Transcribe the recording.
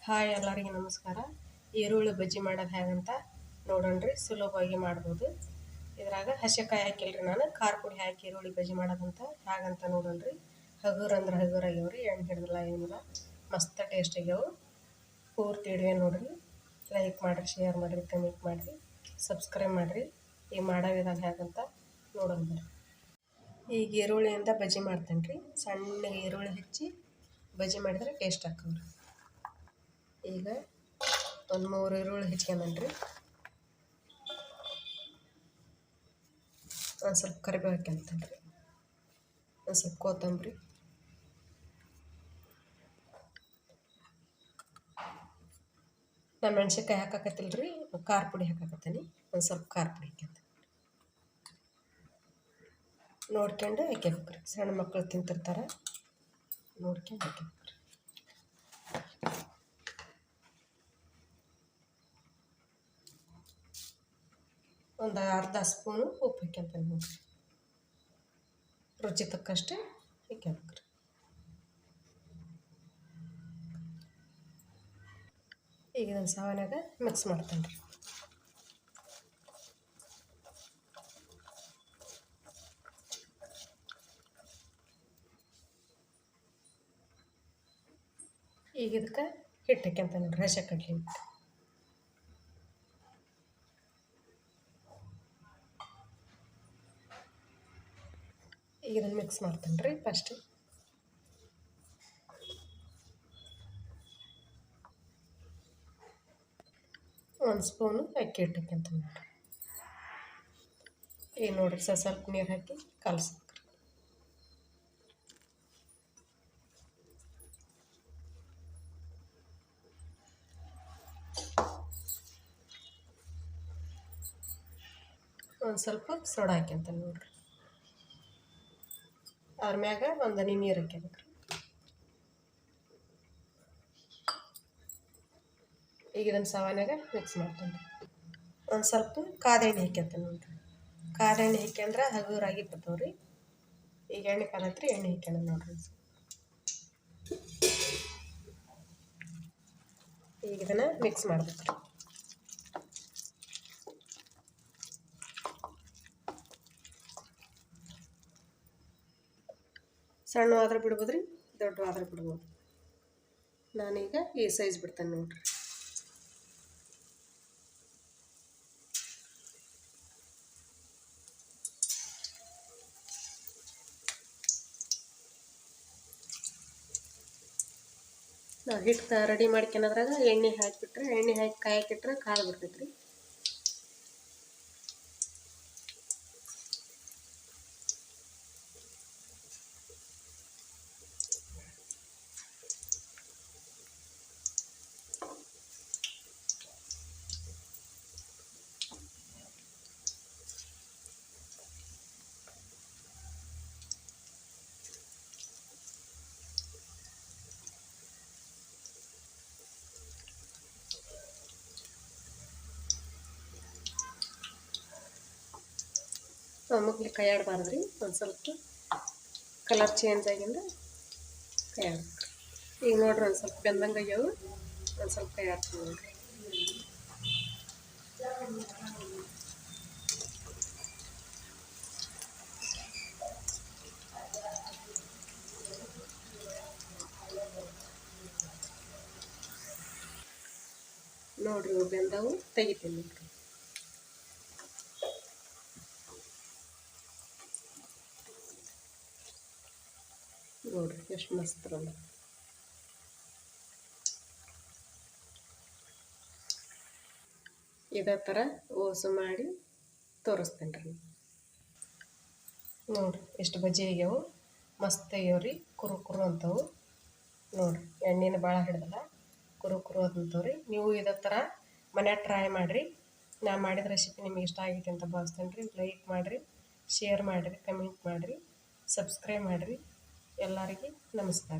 Hi ಎಲ್ಲರಿಗೆ ನಮಸ್ಕಾರ. ಈರುಳ್ಳಿ ಬಜ್ಜಿ ಮಾಡೋದು ಹೇಗಂತ ನೋಡೋಣ್ರಿ. ಸುಲಭವಾಗಿ ಮಾಡ್ಬೋದು. ಇದ್ರಾಗ ಹಸಿಕಾಯಿ ಹಾಕಿಲ್ರಿ, ನಾನು ಖಾರ ಪುಡಿ ಹಾಕಿ ಈರುಳ್ಳಿ ಬಜ್ಜಿ ಮಾಡೋದಂತ ಹೇಗಂತ ನೋಡೋಣ್ರಿ. ಹಗುರು ಅಂದ್ರೆ ಹಗುರು ಆಗ್ಯಾವ್ರಿ, ಎಣ್ಣೆ ಹಿಡಿದಿಲ್ಲ ಏನಿಲ್ಲ, ಮಸ್ತ್ ಟೇಸ್ಟ್ ಆಗ್ಯಾವು. ಪೂರ್ತಿ ಹಿಡಿವೆ ನೋಡ್ರಿ. ಲೈಕ್ ಮಾಡಿರಿ, ಶೇರ್ ಮಾಡಿರಿ, ಕಮೆಂಟ್ ಮಾಡಿರಿ, ಸಬ್ಸ್ಕ್ರೈಬ್ ಮಾಡಿರಿ. ಈ ಮಾಡೋ ವಿಧಾನ ಹೇಗಂತ ನೋಡೋಣ ಬರ್ರಿ. ಈಗ ಈರುಳ್ಳಿಯಿಂದ ಬಜ್ಜಿ ಮಾಡ್ತೇನೆ ರೀ. ಸಣ್ಣ ಈರುಳ್ಳಿ ಹೆಚ್ಚಿ ಬಜ್ಜಿ ಮಾಡಿದ್ರೆ ಟೇಸ್ಟ್ ಹಾಕವ್ರಿ. ಈಗ ಒಂದು 3 ಈರುಳ್ಳಿ ಹೆಚ್ಕೊಂಡೇನ್ರಿ. ಒಂದು ಸ್ವಲ್ಪ ಕರಿಬೇವು ಹಾಕ್ಯಂತೇನೆ ರೀ. ಒಂದು ಸ್ವಲ್ಪ ಕೊತ್ತಂಬರಿ, ನಾನು ಮೆಣ್ಸಿನ್ಕಾಯಿ ಹಾಕಕತ್ತಿಲ್ಲ ರೀ, ಖಾರ ಪುಡಿ ಹಾಕಕತ್ತೀನಿ. ಒಂದು ಸ್ವಲ್ಪ ಖಾರ ಪುಡಿ ಹಾಕ್ಯಂತ ನೋಡ್ಕೊಂಡು ಹಾಕ್ಯಬೇಕ್ರಿ. ಸಣ್ಣ ಮಕ್ಕಳು ತಿಂತಿರ್ತಾರೆ, ನೋಡ್ಕೊಂಡು ಹಾಕ್ಯಬೇಕ್ರಿ. ಒಂದು ಅರ್ಧ ಸ್ಪೂನು ಉಪ್ಪು ಹಾಕ್ಯಂತೀನಿ ನೋಡ್ರಿ. ರುಚಿ ತಕ್ಕಷ್ಟು ಹಾಕ್ಯಬೇಕ್ರಿ. ಈಗ ಇದನ್ನು ಸಾವನ್ಯಾಗ ಮಿಕ್ಸ್ ಮಾಡ್ತೇನೆ ರೀ. ಈಗ ಇದಕ್ಕೆ ಹಿಟ್ಟು ಹಾಕ್ಯಂತ ನೋಡ್ರಿ, ಹಸಿ ಕಡ್ಲೆ ಹಿಟ್ಟು. ಈಗ ಇದನ್ನು ಮಿಕ್ಸ್ ಮಾಡ್ತೇನೆ ರೀ. ಫಸ್ಟ್ ಒಂದು ಸ್ಪೂನು ಅಕ್ಕಿ ಹಿಟ್ಟು ಹಾಕ್ಯಂತೀನಿ ನೋಡ್ರಿ. ಈಗ ನೋಡ್ರಿ, ಸ್ವಲ್ಪ ನೀರು ಹಾಕಿ ಕಲಸ್ಬೇಕ್ರಿ. ಒಂದು ಸ್ವಲ್ಪ ಸೋಡಾ ಹಾಕ್ಯಂತೀನಿ ನೋಡ್ರಿ. ಅದ್ರ ಮ್ಯಾಗ ಒಂದು ಹನಿ ನೀರು ಹಾಕ್ಯಬೇಕ್ರಿ. ಈಗ ಇದನ್ನು ಸಾವನ್ಯಾಗ ಮಿಕ್ಸ್ ಮಾಡ್ತೀನಿ. ಒಂದು ಸ್ವಲ್ಪ ಕಾದ ಎಣ್ಣೆ ಹಾಕ್ಯಂತೀನಿ ನೋಡ್ರಿ. ಕಾದ ಎಣ್ಣೆ ಹಾಕ್ಯಂದ್ರೆ ಹಗುರಾಗಿ ಬರ್ತಾವ್ರಿ. ಈಗ ಎಣ್ಣೆ ಕಾದತ್ರಿ, ಎಣ್ಣೆ ಹಾಕ್ಯಂಡ ನೋಡ್ರಿ. ಈಗ ಇದನ್ನು ಮಿಕ್ಸ್ ಮಾಡ್ಬೇಕ್ರಿ. ಸಣ್ಣವಾದ್ರೆ ಬಿಡ್ಬೋದು ರೀ, ದೊಡ್ಡವಾದ್ರೆ ಬಿಡ್ಬೋದು. ನಾನೀಗ ಈ ಸೈಜ್ ಬಿಡ್ತೇನೆ ನೋಡ್ರಿ. ನಾವು ಹಿಟ್ಟು ರೆಡಿ ಮಾಡ್ಕೊಳೋದ್ರಾಗ ಎಣ್ಣೆ ಹಾಕಿಬಿಟ್ರೆ, ಎಣ್ಣೆ ಹಾಕಿ ಕಾಯಕ್ಕಿಟ್ರೆ ಕಾಳು ಬರ್ತೈತೆ ರೀ. ಮುಗ್ಲಿ ಕೈ ಆಡಬಾರ್ದು ರೀ. ಒಂದು ಸ್ವಲ್ಪ ಕಲರ್ ಚೇಂಜ್ ಆಗಿಂದ ಕೈ ಆಡ್ಬೇಕು. ಈಗ ನೋಡ್ರಿ, ಒಂದು ಸ್ವಲ್ಪ ಬೆಂದಂಗೆ ಆಗ್ಯಾವು. ಒಂದು ಸ್ವಲ್ಪ ಕೈ ಆಡ್ತೀವಿ ನೋಡ್ರಿ. ನೋಡ್ರಿ, ಬೆಂದವು ತೆಗಿತೀನಿ ನೋಡ್ರಿ. ನೋಡ್ರಿ ಎಷ್ಟು ಮಸ್ತ್ ಬಂದ. ಇದೇ ಥರ ಓಸು ಮಾಡಿ ತೋರಿಸ್ತೇನೆ ರೀ. ನೋಡ್ರಿ ಎಷ್ಟು ಬಜ್ಜಿ ಆಗ್ಯಾವು, ಮಸ್ತ್ ಆಗ್ಯಾವ್ರಿ. ಕುರು ಅಂತವು ನೋಡ್ರಿ. ಎಣ್ಣೆನ ಭಾಳ ಹಿಡ್ದಲ್ಲ, ಕುರು ಅಂತವ್ರಿ. ನೀವು ಇದೇ ಥರ ಮನ್ಯಾಗ ಟ್ರೈ ಮಾಡಿರಿ. ನಾ ಮಾಡಿದ ರೆಸಿಪಿ ನಿಮಗೆ ಇಷ್ಟ ಆಗೈತೆ ಅಂತ ಭಾವಿಸ್ತೇನೆ ರೀ. ಲೈಕ್ ಮಾಡಿರಿ, ಶೇರ್ ಮಾಡಿರಿ, ಕಮೆಂಟ್ ಮಾಡಿರಿ, ಸಬ್ಸ್ಕ್ರೈಬ್ ಮಾಡಿರಿ. ಎಲ್ಲರಿಗೆ ನಮಸ್ಕಾರ.